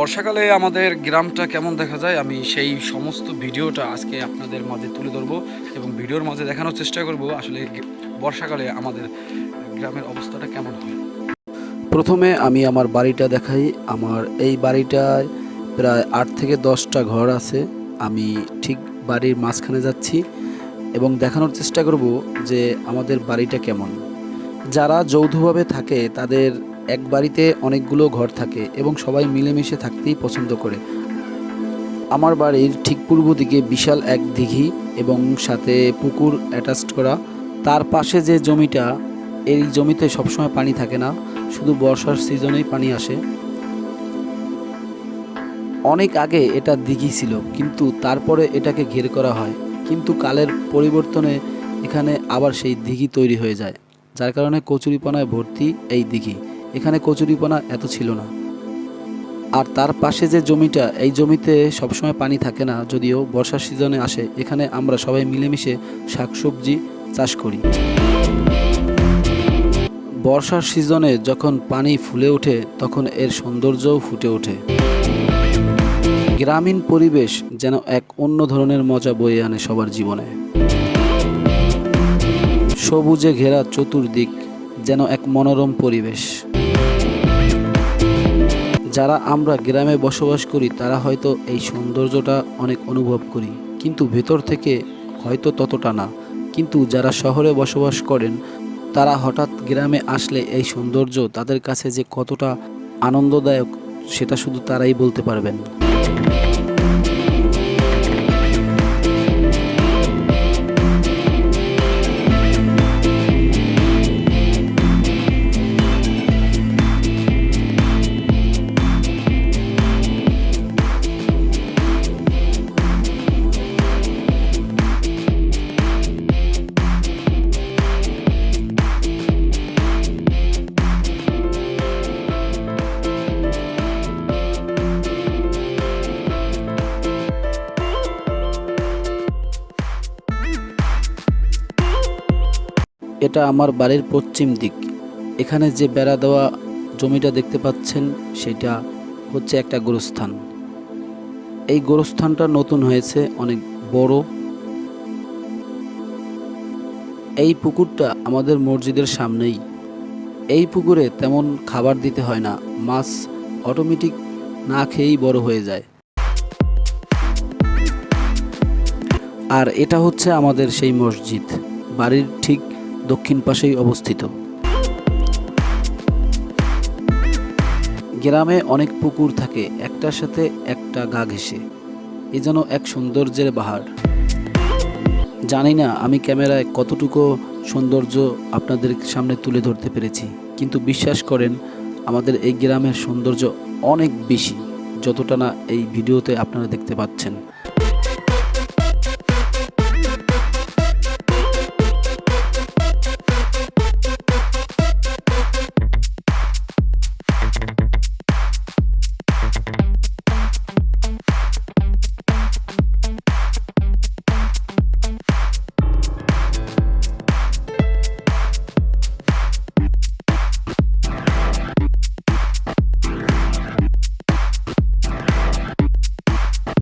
বর্ষাকালে আমাদের গ্রামটা কেমন দেখা যায় আমি সেই সমস্ত ভিডিওটা আজকে আপনাদের মাঝে তুলে ধরবো এবং ভিডিওর মাঝে দেখানোর চেষ্টা করব আসলে বর্ষাকালে আমাদের গ্রামের অবস্থাটা কেমন হয়। প্রথমে আমি আমার বাড়িটা দেখাই। আমার এই বাড়িটায় প্রায় 8 থেকে 10টা ঘর আছে। আমি ঠিক বাড়ির মাঝখানে যাচ্ছি এবং দেখানোর চেষ্টা করব যে আমাদের বাড়িটা কেমন। যারা যৌথভাবে থাকে তাদের এক বাড়িতে অনেকগুলো ঘর থাকে এবং সবাই মিলেমিশে থাকতেই পছন্দ করে। আমার বাড়ির ঠিক পূর্ব দিকে বিশাল এক দিঘি এবং সাথে পুকুর অ্যাটাচড করা। তার পাশে যে জমিটা, এই জমিতে সবসময় পানি থাকে না, শুধু বর্ষার সিজনেই পানি আসে। অনেক আগে এটা দিঘি ছিল, কিন্তু তারপরে এটাকে ঘের করা হয়। কিন্তু কালের পরিবর্তনে এখানে আবার সেই দিঘি তৈরি হয়ে যায়, যার কারণে কচুরিপানায় ভর্তি এই দিঘি। এখানে কচুরিপানা এত ছিল না। আর তার পাশে যে জমিটা, এই জমিতে সবসময় পানি থাকে না, যদিও বর্ষার সিজনে আসে। এখানে আমরা সবাই মিলেমিশে শাকসবজি চাষ করি। বর্ষার সিজনে যখন পানি ফুলে ওঠে তখন এর সৌন্দর্যও ফুটে ওঠে। গ্রামীণ পরিবেশ যেন এক অন্য ধরনের মজা বয়ে আনে সবার জীবনে। সবুজে ঘেরা চতুর্দিক যেন এক মনোরম পরিবেশ। যারা আমরা গ্রামে বসবাস করি তারা হয়তো এই সৌন্দর্যটা অনেক অনুভব করি, কিন্তু ভেতর থেকে হয়তো ততটা না। কিন্তু যারা শহরে বসবাস করেন তারা হঠাৎ গ্রামে আসলে এই সৌন্দর্য তাদের কাছে যে কতটা আনন্দদায়ক সেটা শুধু তারাই বলতে পারবেন। এটা আমার বাড়ির পশ্চিম দিক। এখানে যে বেড়া দেওয়া জমিটা দেখতে পাচ্ছেন সেটা হচ্ছে একটা গোরস্থান। এই গোরস্থানটা নতুন হয়েছে, অনেক বড়। এই পুকুরটা আমাদের মসজিদের সামনেই। এই পুকুরে তেমন খাবার দিতে হয় না, মাছ অটোমেটিক না খেয়েই বড় হয়ে যায়। আর এটা হচ্ছে আমাদের সেই মসজিদ, বাড়ির ঠিক দক্ষিণ পাশেই অবস্থিত। গ্রামে অনেক পুকুর থাকে, একটার সাথে একটা গা ঘেঁষে। এ যেন এক সৌন্দর্যের বাহার। জানি না আমি ক্যামেরায় কতটুকু সৌন্দর্য আপনাদের সামনে তুলে ধরতে পেরেছি, কিন্তু বিশ্বাস করেন আমাদের এই গ্রামের সৌন্দর্য অনেক বেশি, যতটা না এই ভিডিওতে আপনারা দেখতে পাচ্ছেন।